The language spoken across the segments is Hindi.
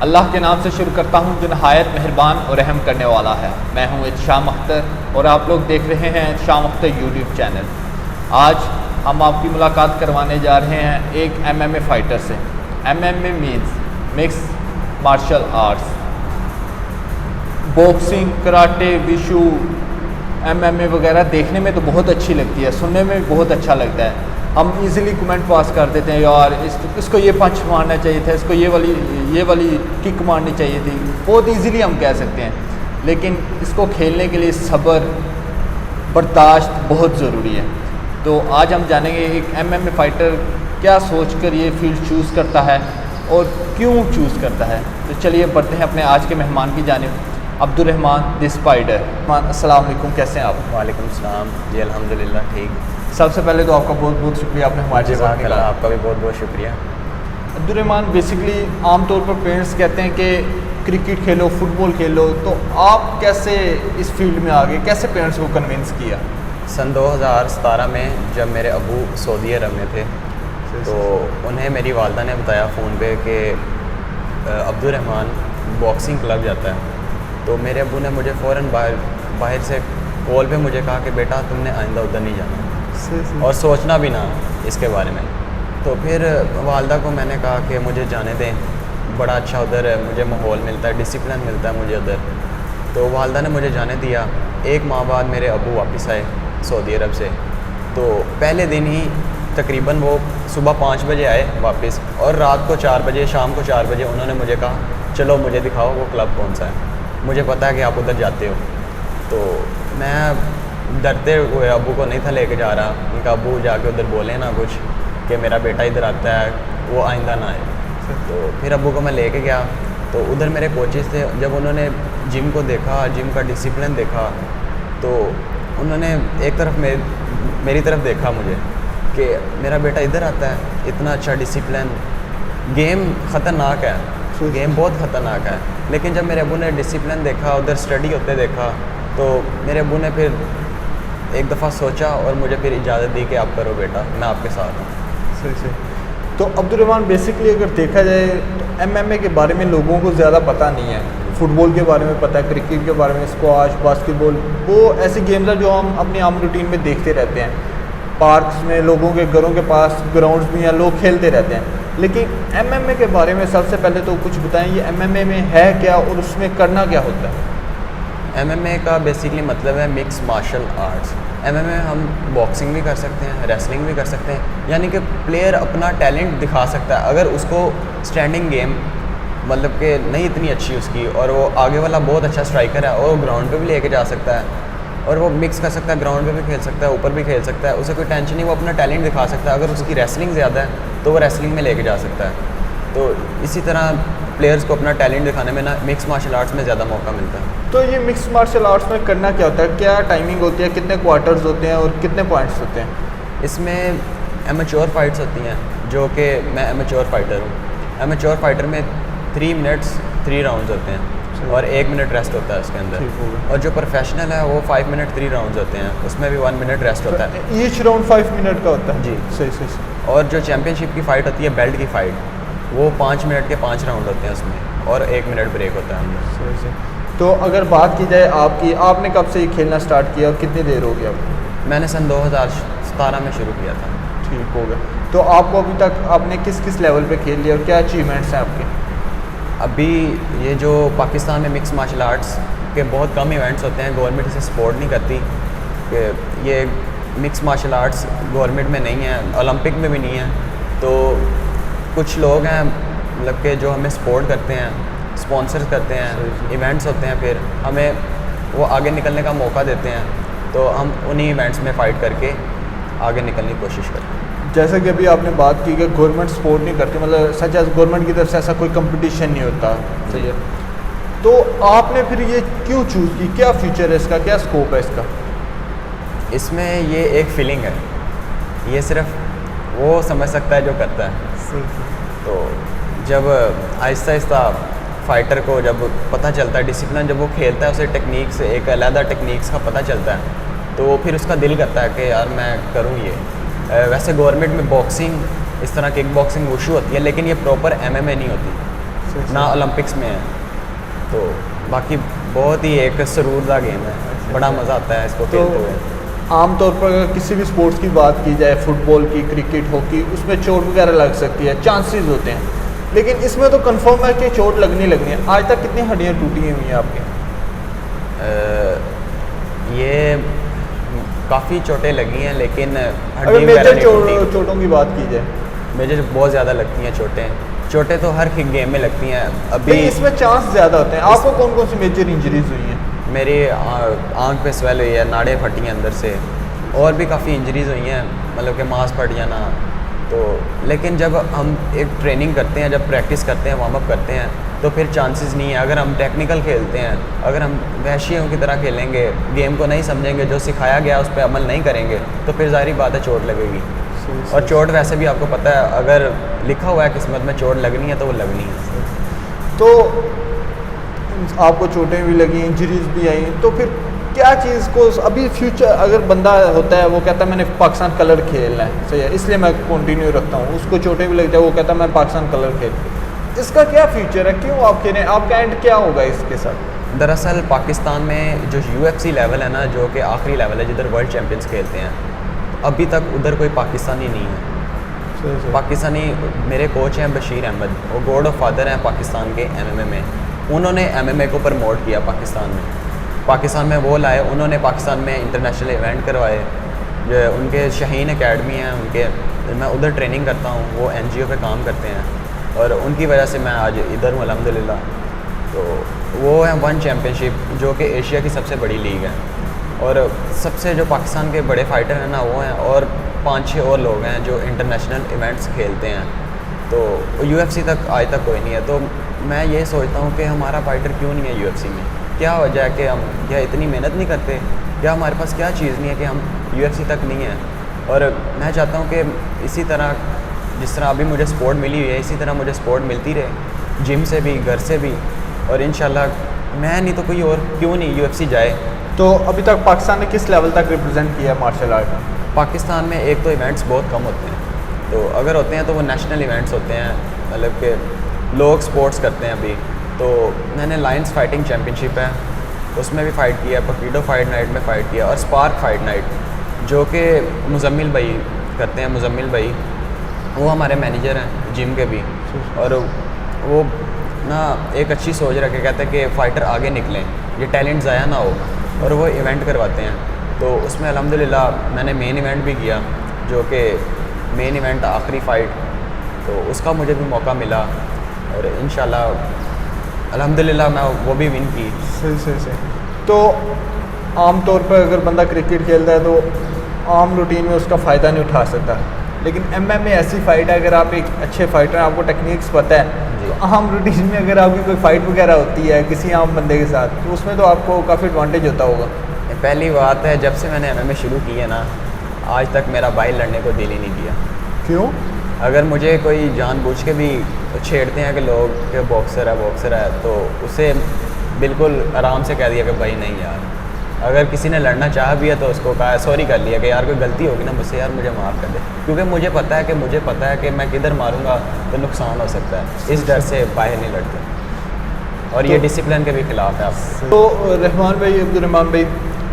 अल्लाह के नाम से शुरू करता हूँ जो नहायत मेहरबान और रहम करने वाला है। मैं हूँ इत्शाम अख्तर और आप लोग देख रहे हैं इत्शाम अख्तर यूट्यूब चैनल। आज हम आपकी मुलाकात करवाने जा रहे हैं एक MMA फ़ाइटर से। MMA means mix martial arts. Boxing, karate, wushu, MMA वगैरह देखने में तो बहुत अच्छी लगती है, सुनने में भी बहुत अच्छा लगता है। हम इजीली कमेंट पास कर देते हैं, यार इसको ये पंच मारना चाहिए था, इसको ये वाली किक मारनी चाहिए थी, बहुत इजीली हम कह सकते हैं। लेकिन इसको खेलने के लिए सब्र, बर्दाश्त बहुत ज़रूरी है। तो आज हम जानेंगे एक MMA फ़ाइटर क्या सोचकर ये फील्ड चूज़ करता है और क्यों चूज़ करता है। तो चलिए बढ़ते हैं अपने आज के मेहमान की जानिब, अब्दुर्रहमान द स्पाइडर। अस्सलाम वालेकुम, कैसे हैं आप? वालेकुम सलाम जी, अल्हम्दुलिल्लाह ठीक। सबसे पहले तो आपका बहुत बहुत शुक्रिया, आपने हमारे साथ निकाला। आपका भी बहुत बहुत शुक्रिया। अब्दुर्रहमान, बेसिकली आमतौर पर पेरेंट्स कहते हैं कि क्रिकेट खेलो, फुटबॉल खेलो, तो आप कैसे इस फील्ड में आ गए, कैसे पेरेंट्स को कन्विंस किया? सन 2017 में जब मेरे अबू सऊदी अरब में थे तो उन्हें मेरी वालदा ने बताया फ़ोन पे कि अब्दुर्रहमान बॉक्सिंग क्लब जाता है। तो मेरे अबू ने मुझे फ़ौरन बाहर से कॉल पे मुझे कहा कि बेटा तुमने आइंदा उधर नहीं जाना और सोचना भी ना इसके बारे में। तो फिर वालदा को मैंने कहा कि मुझे जाने दें, बड़ा अच्छा उधर मुझे माहौल मिलता है, डिसिप्लिन मिलता है मुझे उधर। तो वालदा ने मुझे जाने दिया। एक माह बाद मेरे अबू वापस आए सऊदी अरब से। तो पहले दिन ही तकरीबन वो सुबह 5 बजे आए वापस, और रात को 4 बजे, शाम को 4 बजे उन्होंने मुझे कहा चलो मुझे दिखाओ वो क्लब कौन सा है, मुझे पता है कि आप उधर जाते हो। तो मैं डरते हुए अबू को नहीं था लेके जा रहा। उनका अबू जाके उधर बोले ना कुछ कि मेरा बेटा इधर आता है, वो आइंदा ना आए। तो फिर अबू को मैं लेके गया। तो उधर मेरे कोचेस थे, जब उन्होंने जिम को देखा, जिम का डिसिप्लिन देखा, तो उन्होंने एक तरफ मेरी तरफ देखा मुझे कि मेरा बेटा इधर आता है, इतना अच्छा डिसिप्लिन। गेम ख़तरनाक है, गेम बहुत ख़तरनाक है, लेकिन जब मेरे अबू ने डिसिप्लिन देखा, उधर स्टडी होते देखा, तो मेरे अबू ने फिर एक दफ़ा सोचा और मुझे फिर इजाज़त दी कि आप करो बेटा, मैं आपके साथ हूँ। सही। तो अब्दुर्रहमान, बेसिकली अगर देखा जाए तो MMA के बारे में लोगों को ज़्यादा पता नहीं है। फुटबॉल के बारे में पता है, क्रिकेट के बारे में, स्क्वाश, बास्केटबॉल, वो ऐसी गेम्स हैं जो हम अपनी आम रूटीन में देखते रहते हैं। पार्क्स में, लोगों के घरों के पास ग्राउंड्स भी हैं, लोग खेलते रहते हैं। लेकिन MMA के बारे में सबसे पहले तो कुछ बताएं, ये MMA में है क्या और उसमें करना क्या होता है? MMA का बेसिकली मतलब है मिक्स मार्शल आर्ट्स। MMA में हम बॉक्सिंग भी कर सकते हैं, रेसलिंग भी कर सकते हैं, यानी कि प्लेयर अपना टैलेंट दिखा सकता है। अगर उसको स्टैंडिंग गेम मतलब कि नहीं इतनी अच्छी उसकी, और वो आगे वाला बहुत अच्छा स्ट्राइकर है, और वो ग्राउंड पे भी लेके जा सकता है, और वो मिक्स कर सकता है, ग्राउंड पे भी खेल सकता है, ऊपर भी खेल सकता है, उसे कोई टेंशन नहीं, वो अपना टैलेंट दिखा सकता है। अगर उसकी रेसलिंग ज़्यादा है तो वो रेसलिंग में लेके जा सकता है। तो इसी तरह प्लेयर्स को अपना टैलेंट दिखाने में ना मिक्स मार्शल आर्ट्स में ज़्यादा मौका मिलता है। तो ये मिक्स मार्शल आर्ट्स में करना क्या होता है, क्या टाइमिंग होती है, कितने क्वार्टर्स होते हैं और कितने पॉइंट्स होते हैं? इसमें एमेच्योर फाइट्स होती हैं, जो कि मैं एमेच्योर फाइटर हूँ। एमेच्योर फाइटर में 3 मिनट्स 3 राउंड्स होते हैं और 1 मिनट रेस्ट होता है उसके अंदर। और जो प्रोफेशनल है वो 5 मिनट 3 राउंड्स होते हैं, उसमें भी 1 मिनट रेस्ट होता है। ईच राउंड 5 मिनट का होता है जी। सही। और जो चैम्पियनशिप की फ़ाइट होती है, बेल्ट की फ़ाइट, वो 5 मिनट के 5 राउंड होते हैं उसमें, और 1 मिनट ब्रेक होता है। सही। तो अगर बात की जाए आपने कब से ये खेलना स्टार्ट किया और कितनी देर हो गई आपको? मैंने सन 2017 में शुरू किया था। ठीक हो गया। तो आपको अभी तक आपने किस किस लेवल पे खेल लिया और क्या अचीवमेंट्स हैं आपके? अभी ये जो पाकिस्तान में मिक्स मार्शल आर्ट्स के बहुत कम इवेंट्स होते हैं, गवर्नमेंट इसे सपोर्ट नहीं करती कि ये मिक्स मार्शल आर्ट्स गवर्नमेंट में नहीं है, ओलंपिक में भी नहीं है। तो कुछ लोग हैं मतलब कि जो हमें सपोर्ट करते हैं, स्पॉन्सर करते हैं, इवेंट्स होते हैं, फिर हमें वो आगे निकलने का मौका देते हैं, तो हम उन्हीं इवेंट्स में फ़ाइट करके आगे निकलने की कोशिश करते हैं। जैसे कि अभी आपने बात की कि गवर्नमेंट सपोर्ट नहीं करती, मतलब सच एज गवर्नमेंट की तरफ से ऐसा कोई कंपटीशन नहीं होता, सही है। तो आपने फिर ये क्यों चूज़ की, क्या फ्यूचर है इसका, क्या स्कोप है इसका? इसमें ये एक फीलिंग है, ये सिर्फ वो समझ सकता है जो करता है। तो जब आहिस्ता आहिस्ता फ़ाइटर को जब पता चलता है डिसिप्लिन, जब वो खेलता है उसे टेक्निक्स, एक अलग टेक्निक्स का पता चलता है, तो फिर उसका दिल करता है कि यार मैं करूँ ये। वैसे गवर्नमेंट में बॉक्सिंग, इस तरह किक बॉक्सिंग वुशु होती है, लेकिन ये प्रॉपर MMA नहीं होती। सही। ना ओलंपिक्स में है। तो बाकी बहुत ही एक सरूरदा गेम है, बड़ा मज़ा आता है इसको तो खेलते हुए। आमतौर पर अगर किसी भी स्पोर्ट्स की बात की जाए, फुटबॉल की, क्रिकेट, हॉकी, उसमें चोट वगैरह लग सकती है, चांसेस होते हैं, लेकिन इसमें तो कंफर्म है कि चोट लगनी लगनी है। आज तक कितनी हड्डियाँ टूटी हुई हैं आपके? ये काफ़ी चोटें लगी हैं, लेकिन अगर हड्डी वगैरह मेजर नहीं टूटी। चोटों की बात की जाए, मुझे बहुत ज़्यादा लगती हैं चोटें तो हर गेम में लगती हैं। अभी लेकिन इसमें चांस ज़्यादा होते हैं। आपको कौन कौन सी मेजर इंजरीज हुई हैं? मेरी आँख पे स्वेल हुई है, नाड़ें फटी हैं अंदर से, और भी काफ़ी इंजरीज हुई हैं, मतलब कि मांस फट जाना। तो लेकिन जब हम एक ट्रेनिंग करते हैं, जब प्रैक्टिस करते हैं, वार्म अप करते हैं, तो फिर चांसेस नहीं है। अगर हम टेक्निकल खेलते हैं, अगर हम वहशियों की तरह खेलेंगे, गेम को नहीं समझेंगे, जो सिखाया गया उस पर अमल नहीं करेंगे, तो फिर ज़ाहिर बात है चोट लगेगी। और चोट वैसे भी आपको पता है, अगर लिखा हुआ है किस्मत में चोट लगनी है तो वो लगनी है। तो आपको चोटें भी लगी, इंजरीज भी आई, तो फिर क्या चीज़ को अभी फ्यूचर, अगर बंदा होता है वो कहता है मैंने पाकिस्तान कलर खेलना है, सही है, इसलिए मैं कंटिन्यू रखता हूँ, उसको चोटें भी लग जाए, वो कहता है मैं पाकिस्तान कलर खेल, इसका क्या फ्यूचर है? क्यों आप खेलें? आपका एंड क्या होगा इसके साथ? दरअसल पाकिस्तान में जो UFC लेवल है ना, जो कि आखिरी लेवल है जिधर वर्ल्ड चैम्पियंस खेलते हैं, अभी तक उधर कोई पाकिस्तानी नहीं है। पाकिस्तानी मेरे कोच हैं बशीर अहमद, वो गॉड ऑफ फादर हैं पाकिस्तान के MMA में। उन्होंने MMA को प्रमोट किया पाकिस्तान में वो लाए, उन्होंने पाकिस्तान में इंटरनेशनल इवेंट करवाए। जो उनके शाहीन एकेडमी है, उनके मैं उधर ट्रेनिंग करता हूँ, वो NGO पे काम करते हैं और उनकी वजह से मैं आज इधर हूँ अल्हम्दुलिल्लाह। तो वो है वन चैम्पियनशिप, जो कि एशिया की सबसे बड़ी लीग है, और सबसे जो पाकिस्तान के बड़े फाइटर हैं ना वो हैं, और 5-6 और लोग हैं जो इंटरनेशनल इवेंट्स खेलते हैं। तो UFC तक आज तक कोई नहीं है। तो मैं ये सोचता हूँ कि हमारा फाइटर क्यों नहीं है UFC में? क्या वजह है कि हम क्या इतनी मेहनत नहीं करते, या हमारे पास क्या चीज़ नहीं है कि हम UFC तक नहीं हैं? और मैं चाहता हूँ कि इसी तरह जिस तरह अभी मुझे सपोर्ट मिली हुई है, इसी तरह मुझे सपोर्ट मिलती रहे, जिम से भी, घर से भी, और इंशाल्लाह मैं नहीं तो कोई और क्यों नहीं UFC जाए। तो अभी तक पाकिस्तान ने किस लेवल तक रिप्रेजेंट किया है मार्शल आर्ट में? पाकिस्तान में एक तो इवेंट्स बहुत कम होते हैं, तो अगर होते हैं तो वो नेशनल इवेंट्स होते हैं, मतलब कि लोग स्पोर्ट्स करते हैं। अभी तो मैंने लायंस फाइटिंग चैम्पियनशिप है, उसमें भी फ़ाइट किया, पकीडो फाइट नाइट में फ़ाइट किया, और स्पार्क फाइट नाइट जो कि मुजम्मिल भाई करते हैं। मुजम्मिल भाई वो हमारे मैनेजर हैं जिम के भी, और वो ना एक अच्छी सोच रख के कहते हैं कि फ़ाइटर आगे निकलें, ये टैलेंट ज़ाया ना हो, और वो इवेंट करवाते हैं। तो उसमें अल्हम्दुलिल्लाह मैंने मेन इवेंट भी किया, जो कि मेन इवेंट आखिरी फ़ाइट, तो उसका मुझे भी मौका मिला, और इंशाल्लाह अल्हम्दुलिल्लाह मैं वो भी विन की। सही। तो आम तौर पर अगर बंदा क्रिकेट खेलता है तो आम रूटीन में उसका फ़ायदा नहीं उठा सकता, लेकिन MMA ऐसी फ़ाइट है, अगर आप एक अच्छे फाइटर हैं, आपको टेक्निक्स पता है, तो आम रूटीन में अगर आपकी कोई फ़ाइट वगैरह होती है किसी आम बंदे के साथ, तो उसमें तो आपको काफ़ी एडवांटेज होता होगा। पहली बात है, जब से मैंने MMA शुरू की है ना, आज तक मेरा भाई लड़ने को दिल ही नहीं किया। क्यों? अगर मुझे कोई जानबूझ के भी छेड़ते हैं कि लोग कि बॉक्सर है, तो उसे बिल्कुल आराम से कह दिया कि भाई नहीं यार। अगर किसी ने लड़ना चाहा भी है तो उसको कहा सॉरी कर लिया कि यार कोई गलती होगी ना मुझसे, यार मुझे माफ़ कर दे, क्योंकि मुझे पता है कि मैं किधर मारूंगा तो नुकसान हो सकता है, इस डर से बाहर नहीं लड़ते, और ये डिसिप्लिन के भी खिलाफ है आप। तो रहमान भाई, अब्दुर्रहमान भाई,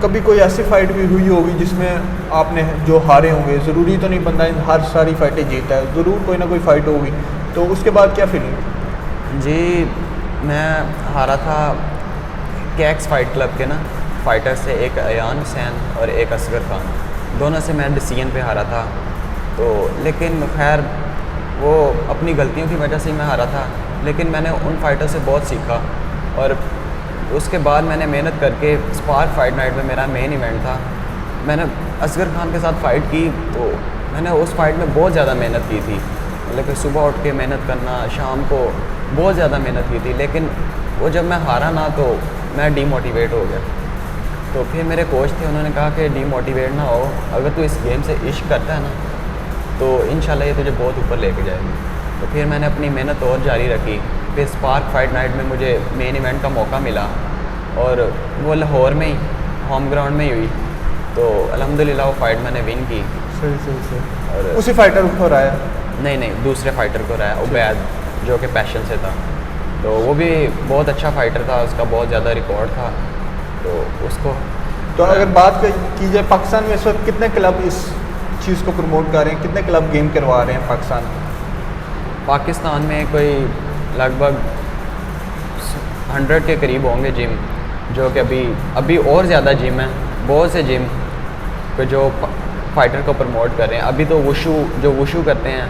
कभी कोई ऐसी फ़ाइट भी हुई होगी जिसमें आपने जो हारे होंगे, ज़रूरी तो नहीं बंदा हर सारी फ़ाइटें जीता है, ज़रूर कोई ना कोई फ़ाइट होगी, तो उसके बाद क्या फीलिंग? जी, मैं हारा था कैक्स फाइट क्लब के ना फाइटर से, एक अयान हुसैन और एक असगर खान, दोनों से मैं डिसीजन पे हारा था। तो लेकिन खैर वो अपनी गलतियों की वजह से ही मैं हारा था, लेकिन मैंने उन फाइटर से बहुत सीखा, और उसके बाद मैंने मेहनत करके स्पार्क फाइट नाइट में मेरा मेन इवेंट था, मैंने असगर खान के साथ फ़ाइट की। तो मैंने उस फाइट में बहुत ज़्यादा मेहनत की थी, मतलब कि सुबह उठ के मेहनत करना, शाम को बहुत ज़्यादा मेहनत की थी, लेकिन वो जब मैं हारा ना तो मैं डीमोटिवेट हो गया। तो फिर मेरे कोच थे, उन्होंने कहा कि डीमोटिवेट ना हो, अगर तू इस गेम से इश्क करता है ना तो इंशाल्लाह ये तुझे बहुत ऊपर लेके जाएगी। तो फिर मैंने अपनी मेहनत और जारी रखी। फिर स्पार्क फाइट नाइट में मुझे मेन इवेंट का मौका मिला, और वो लाहौर में ही होम ग्राउंड में ही हुई, तो अल्हम्दुलिल्लाह वो फाइट मैंने विन की। सही। और उसी फाइटर को हराया? नहीं, दूसरे फाइटर को हराया, उबैद, जो कि पैशन से था। तो वो भी बहुत अच्छा फाइटर था, उसका बहुत ज़्यादा रिकॉर्ड था, तो उसको तो अगर बात की जाए पाकिस्तान में इस वक्त कितने क्लब इस चीज़ को प्रमोट कर रहे हैं, कितने क्लब गेम करवा रहे हैं पाकिस्तान में कोई लगभग 100 के करीब होंगे जिम, जो कि अभी और ज़्यादा जिम है, बहुत से जिम जो फाइटर को प्रमोट कर रहे हैं। अभी तो वुशू करते हैं,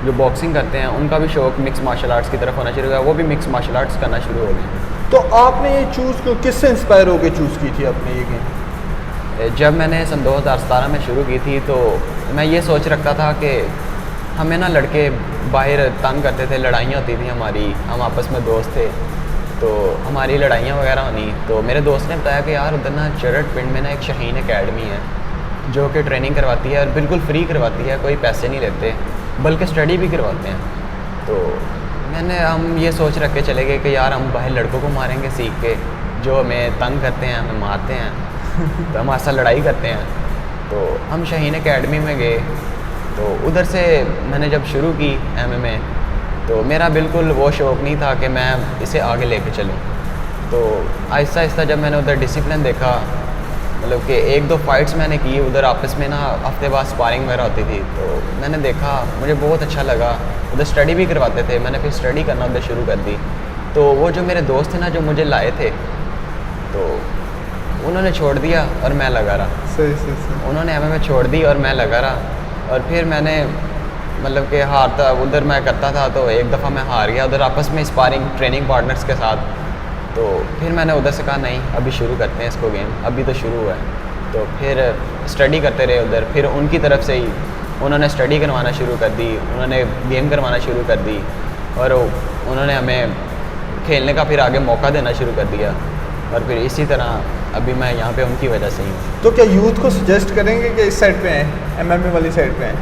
जो बॉक्सिंग करते हैं, उनका भी शौक मिक्स मार्शल आर्ट्स की तरफ होना शुरू हुआ, वो भी मिक्स मार्शल आर्ट्स करना शुरू हो गए। तो आपने ये चूज़ को किससे इंस्पायर होकर चूज़ की थी अपने ये गेम? जब मैंने सन 2017 में शुरू की थी तो मैं ये सोच रखता था कि हमें ना लड़के बाहर तंग करते थे, लड़ाइयाँ होती थी हमारी, हम आपस में दोस्त थे, तो हमारी लड़ाइयाँ वगैरह होनी। तो मेरे दोस्त ने बताया कि यार उधर ना चरट पिंड में ना एक शाहीन एकेडमी है जो कि ट्रेनिंग करवाती है और बिल्कुल फ्री करवाती है, कोई पैसे नहीं लेते, बल्कि स्टडी भी करवाते हैं। तो हम ये सोच रख के चले गए कि यार हम बाहर लड़कों को मारेंगे सीख के, जो हमें तंग करते हैं, हमें मारते हैं तो हम ऐसा लड़ाई करते हैं। तो हम शाहीन एकेडमी में गए, तो उधर से मैंने जब शुरू की MMA, तो मेरा बिल्कुल वो शौक़ नहीं था कि मैं इसे आगे लेके चलूँ। तो आहिस्ता आहिस्ता जब मैंने उधर डिसिप्लिन देखा, मतलब कि 1-2 फाइट्स मैंने की उधर, आपस में ना हफ्ते बाद स्पारिंग वगैरह होती थी, तो मैंने देखा, मुझे बहुत अच्छा लगा। उधर स्टडी भी करवाते थे, मैंने फिर स्टडी करना उधर शुरू कर दी। तो वो जो मेरे दोस्त थे ना, जो मुझे लाए थे, तो उन्होंने छोड़ दिया और मैं लगा रहा। सही। उन्होंने MMA छोड़ दी और मैं लगा रहा। और फिर मैंने मतलब कि हारता उधर मैं करता था, तो एक दफ़ा मैं हार गया उधर आपस में स्पारिंग ट्रेनिंग पार्टनर्स के साथ। तो फिर मैंने उधर से कहा नहीं, अभी शुरू करते हैं इसको गेम, अभी तो शुरू हुआ है। तो फिर स्टडी करते रहे उधर, फिर उनकी तरफ से ही उन्होंने स्टडी करवाना शुरू कर दी, उन्होंने गेम करवाना शुरू कर दी, और उन्होंने हमें खेलने का फिर आगे मौका देना शुरू कर दिया। और फिर इसी तरह अभी मैं यहाँ पे उनकी वजह से ही हूँ। तो क्या यूथ को सजेस्ट करेंगे कि इस साइड पे हैं, MMA वाली साइड पे हैं?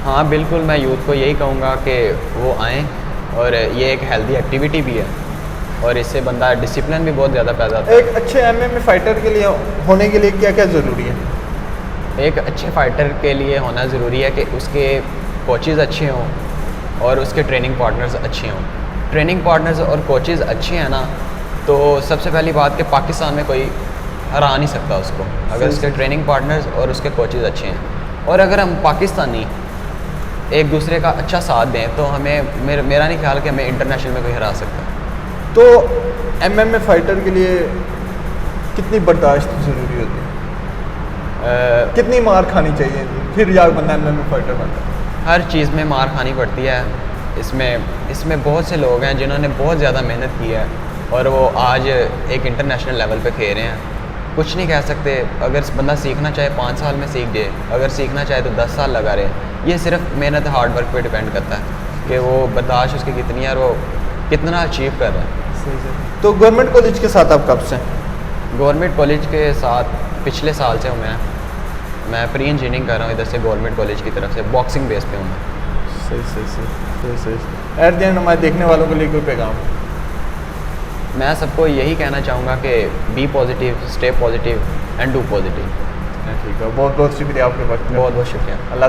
हाँ बिल्कुल, मैं यूथ को यही कहूँगा कि वो आएँ, और ये एक हेल्दी एक्टिविटी भी है, और इससे बंदा डिसिप्लिन भी बहुत ज़्यादा पैदा होता है। एक अच्छे MMA फाइटर के लिए होने के लिए क्या क्या ज़रूरी है? एक अच्छे फाइटर के लिए होना ज़रूरी है कि उसके कोचेज़ अच्छे हों और उसके ट्रेनिंग पार्टनर्स अच्छे हों। ट्रेनिंग पार्टनर्स और कोचेज़ अच्छे हैं ना, तो सबसे पहली बात कि पाकिस्तान में कोई हरा नहीं सकता उसको, अगर उसके ट्रेनिंग पार्टनर्स और उसके कोचेज़ अच्छे हैं। और अगर हम पाकिस्तानी एक दूसरे का अच्छा साथ दें, तो मेरा नहीं ख्याल कि हमें इंटरनेशनल में कोई हरा सकता। तो MMA फाइटर के लिए कितनी बर्दाश्त ज़रूरी होती है? कितनी मार खानी चाहिए फिर जाकर बंदा MMA फाइटर बनता है? हर चीज़ में मार खानी पड़ती है। इसमें बहुत से लोग हैं जिन्होंने बहुत ज़्यादा मेहनत की है और वो आज एक इंटरनेशनल लेवल पे खेल रहे हैं। कुछ नहीं कह सकते, अगर बंदा सीखना चाहे 5 साल में सीख जाए, अगर सीखना चाहे तो 10 साल लगा रहे। ये सिर्फ मेहनत हार्ड वर्क पे डिपेंड करता है कि वो बर्दाश्त उसकी कितनी है और वो कितना अचीव कर रहा है। तो गवर्नमेंट कॉलेज के साथ आप कब से? गवर्नमेंट कॉलेज के साथ पिछले साल से हूँ मैं प्री इंजीनियरिंग कर रहा हूँ इधर से गवर्नमेंट कॉलेज की तरफ से, बॉक्सिंग बेस पे हूँ मैं। सही। एट द एंड हमारे देखने वालों के लिए कोई पैगाम? मैं सबको यही कहना चाहूँगा कि be positive, stay positive and do positive. ठीक है, बहुत बहुत शुक्रिया आपके वक्त। बहुत शुक्रिया। अल्लाह